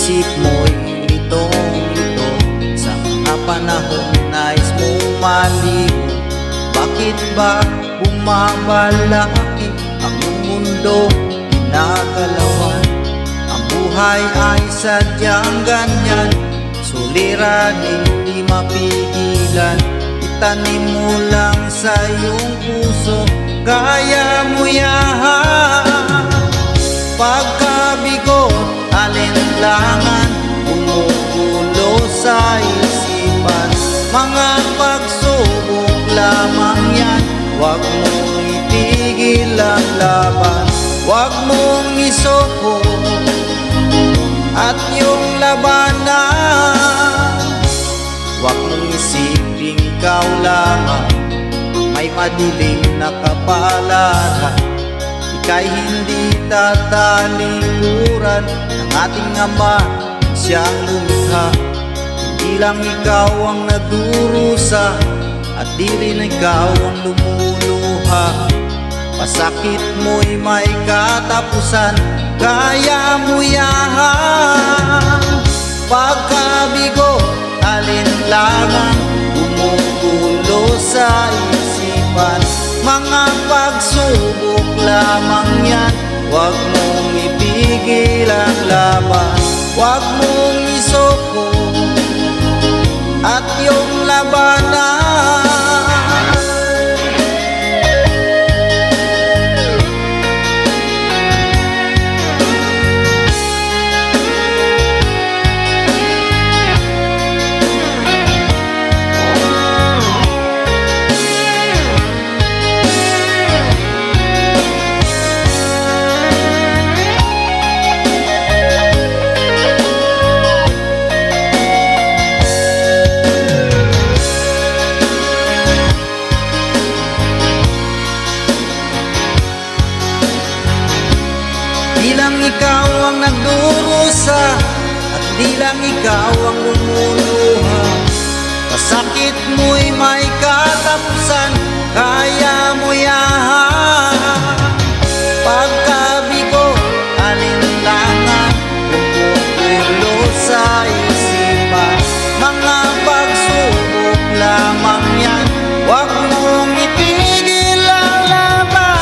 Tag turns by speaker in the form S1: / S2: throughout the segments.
S1: isip mo'y litong-lito sa mga panahon nais mong maligo. Bakit ba bumabalaki ang mundo ginagalawan? Ang buhay ay sadyang ganyan, suliranin di mapigilan. Itanim mo lang sa iyong puso, kaya mo yan. Pagkabigot, alinlangan, bumubulo sa isipan. Mga pagsubok lamang yan, huwag mong itigil ang laban. Huwag mong isuko at yung labanan. Huwag mong isiping ikaw lamang may madilim na kapalaran. Ika'y hindi tatalikuran ng ating Ama, siyang lumikha. Hindi lang ikaw ang nagdurusa at di rin ikaw ang lumuluha. Pasakit mo'y may katapusan, kaya mo yan. Pagkabigo, alinlangan, bumubulo sa isipan. Mga pagsubok lamang yan, huwag mong ipigil ang laban. Huwag mong isuko at yung labanan. Di lang ikaw ang nagdurusa at di lang ikaw ang lumuluha. Pasakit mo'y may katapusan, kaya mo yan. Pagkabigo, alinlangan, bumubulo sa isipan. Mga pagsubok lamang yan, huwag mong itigil ang laban.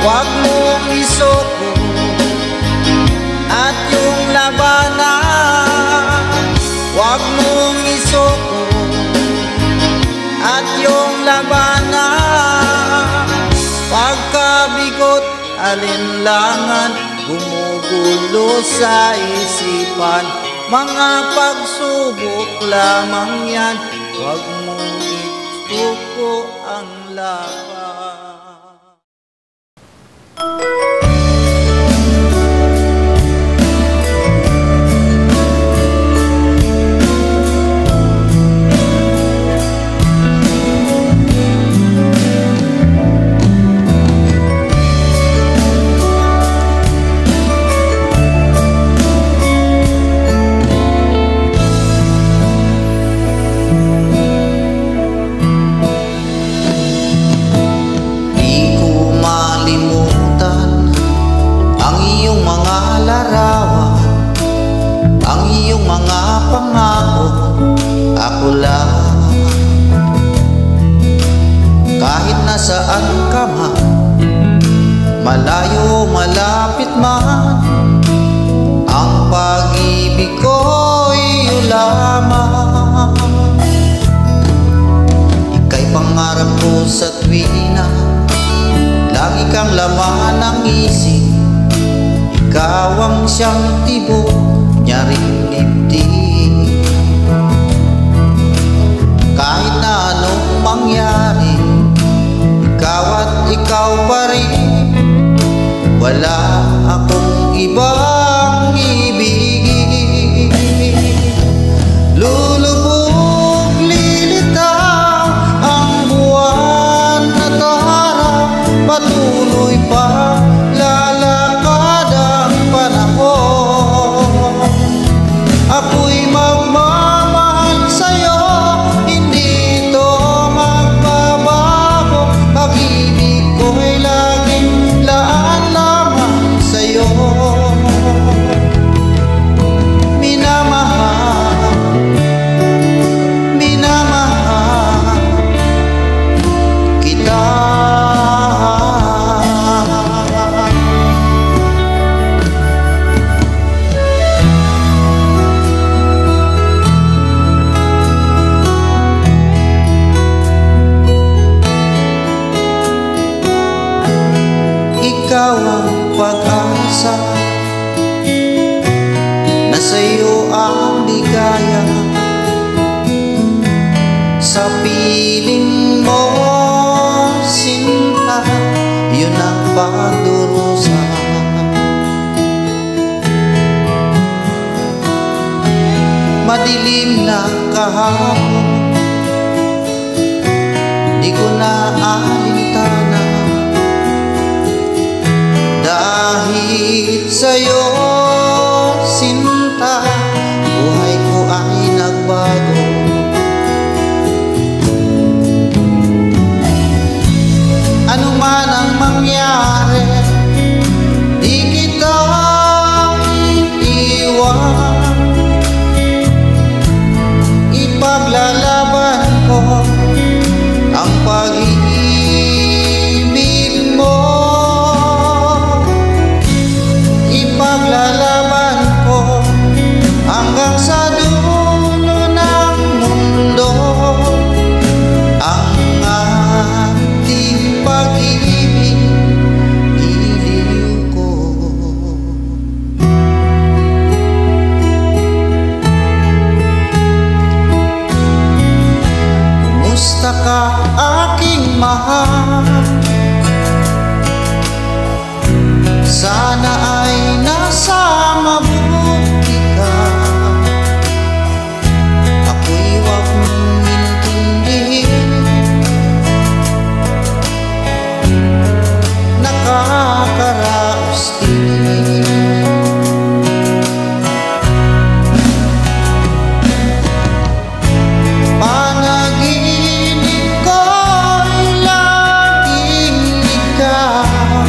S1: Huwag mong isuko at yung labanan. Huwag mong isuko at yung labanan. Pagkabigot, alinlangan, bumubulo sa isipan. Mga pagsubok lamang yan, huwag mong isuko ang laban. Kahit nasaan ka man, malayo malapit man, ang pag-ibig ko'y iyo lamang. Ika'y pangarap ko sa tuwina, lagi kang laman ng isip. Ikaw ang siyang tibok niya rin dibdib. Kahit na anong mangyari, ikaw at ikaw pa rin. Wala akong ibang ibigin. Lulubog, lilitaw ang buwan at araw, patuloy pa lalakad ang panahon. Ako'y magmamahal sa'yo, hindi ito magbabago. Pag-ibig ko ikaw ang pag-asa, na sa'yo ang ligaya. Sa piling mo, sinta, yun ang pagdurusa. Madilim na kahapon, di ko na alintana, dahil sa'yo, sinta, buhay ko ay nagbago. Ano man ang mangyari, di kita iiwan. Ipaglalaban ko ang pag-ibig mo. Ipaglalaban ko hanggang sa dulo ng mundo ang ating pag-ibig, giliw ko. Kumusta ka, aking mahal? Sana ay nasa mabuti ka. Ako'y huwag mong intindihin, nakakaraos din. Panaginip ko'y laging ikaw,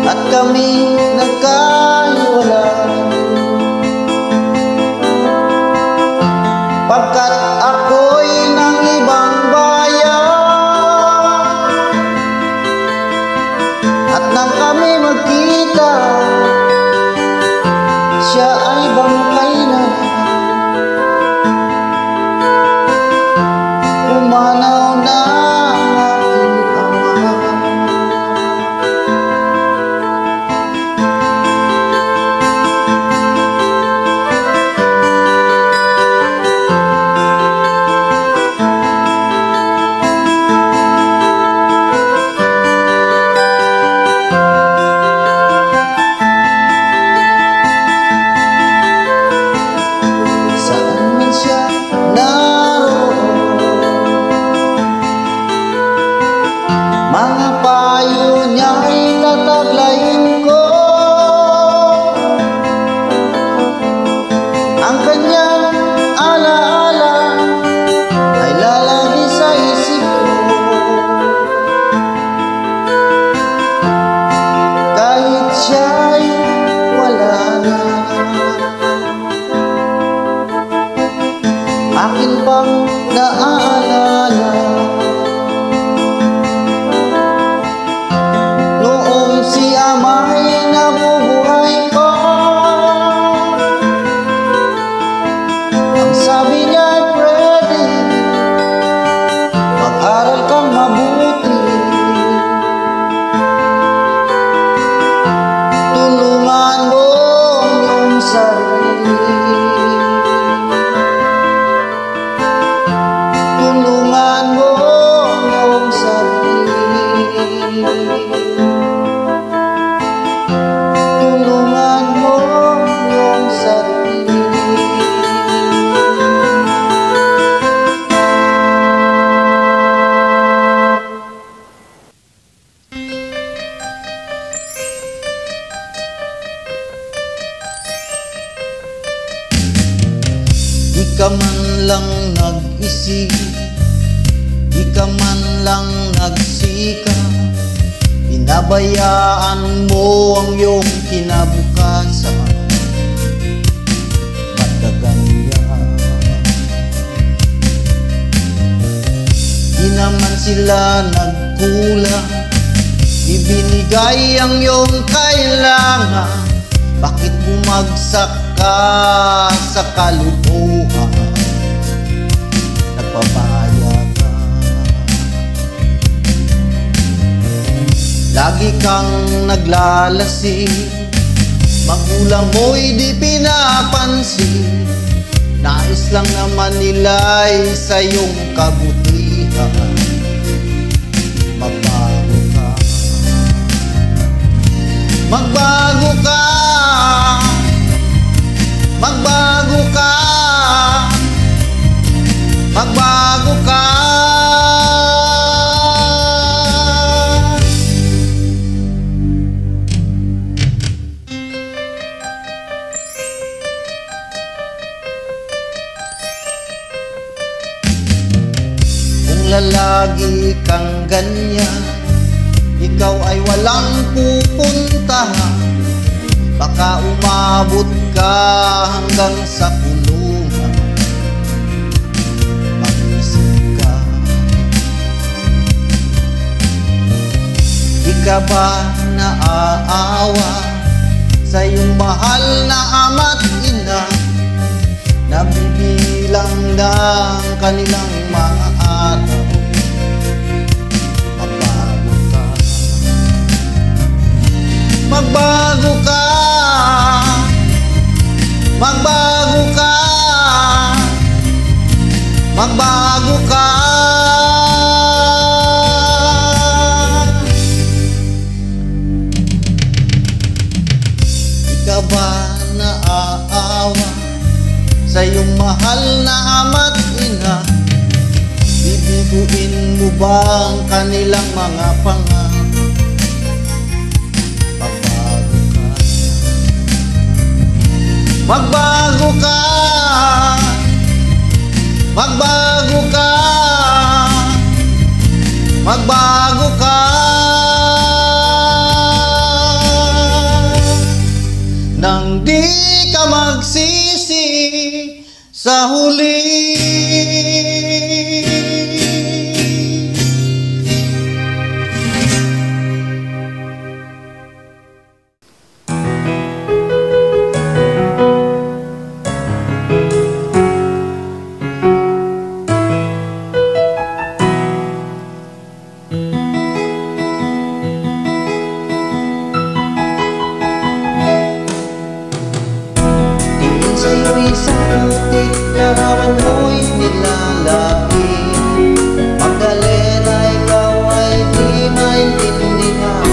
S1: at kami nagkahiwalay. Pagkat ako'y ng ibang bayan, at nang kami magkita, siya ay bangkay na. Pumanaw na ang aking ama. Saan man siya naroon, mga payo niya'y tataglayin ko. Ang kanyang alaala ay lalagi sa isip ko, kahit siya'y wala na. Akin pang naaalala noong si ama'y nabubuhay ko. Ang sabi niya, Freddy, mag-aral kang mabuti, tulungan mo ang iyong sarili, tulungan mo ang iyong sarili, tulungan mo ang iyong sarili. Di ka man lang nag-isip, di ka man lang nagsika, pinabayaan mo ang iyong kinabukasan. Ba't ka ganyan? Di naman sila nagkulang, ibinigay ang iyong kailangan. Bakit bumagsak ka sa kalukuhan? Nagpapaya ka, lagi kang naglalasing, magulang mo'y di pinapansin. Nais lang naman nila'y sa iyong kabutihan. Magbago ka, magbago ka, magbago ka, magbago ka. Kung lalagi kang ganyan, ikaw ay walang pupuntahan. Baka umabot ka hanggang sa kulungan. Mag-isip ka, di ka ba naaawa sa iyong mahal na ama't ina? Nabibilang ng kanilang mga araw. Magbago ka, magbago ka, magbago ka, magbago ka. Di ka ba naaawa sa iyong mahal na ama't ina? Bibiguin mo ba ang kanilang mga pangako? Magbago ka, magbago ka, magbago ka. nang di ka magsisi sa huli. Isang putik, larawan mo'y nilalain. Magdalena, ikaw ay di maintindihan.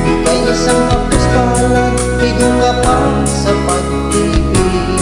S1: Ika'y isang mapos palad, bigo ka pa sa pag-ibig.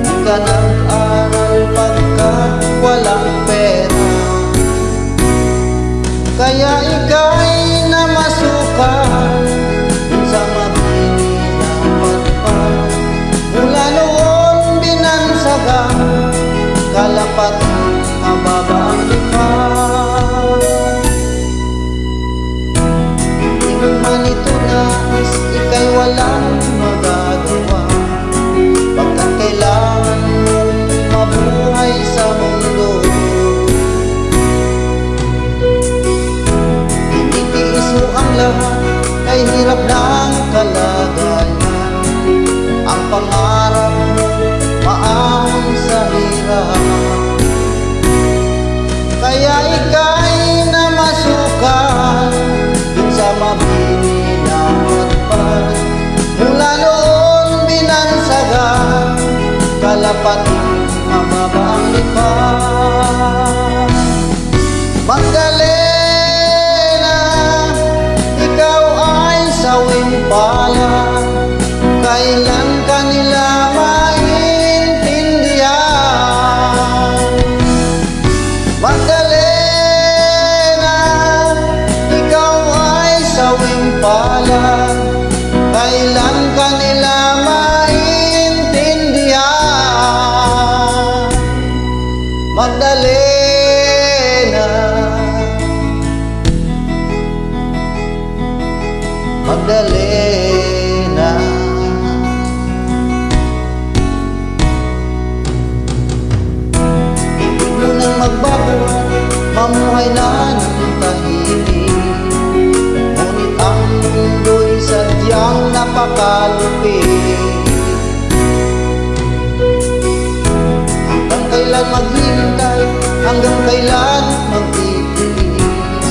S1: Di ka nag-aral pagkat walang pera, kaya ika'y namasukan sa mabini na matpad. Mula noon binansagan, kalapat mababa ang lipad. Di mo man ito nais, ika'y walang magagawa, pagkat kailangan mong mabuhay sa mundo. Tinitiis mo ang lahat, kay hirap ng kalagayan. Ang pangarap mo maahon sa hirap, kaya ika'y namasukan dun sa mabini na matpad. Mula noon binansagan, kalapat mababa ang lipad. Magdalena, ikaw ay sawing pala, kailan ka nila maintindihan? Magdalena, ikaw ay sawing pala, kailan ka nila maintindihan? Magdalena, Magdalena. Ibig mo nang magbago, mamuhay na ng tahimik. Ngunit ang mundo'y sadyang napakalupit. Hanggang kailan maghintay, hanggang kailan magtitiis?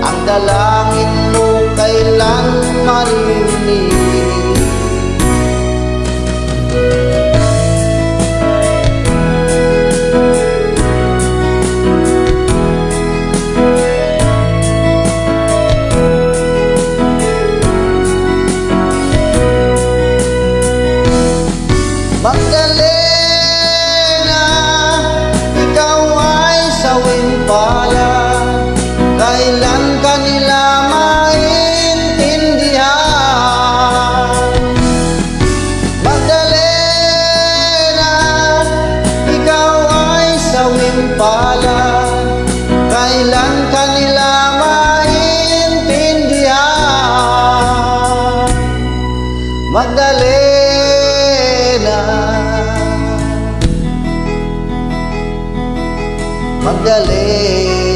S1: Ang dalangin mo kailan marinig? Magdalena, ikaw ay sawing pala, kailan ka nila maintindihan? Magdalena, ikaw ay sawing pala, kailan ka nila maintindihan? Magdalena, Magdalena.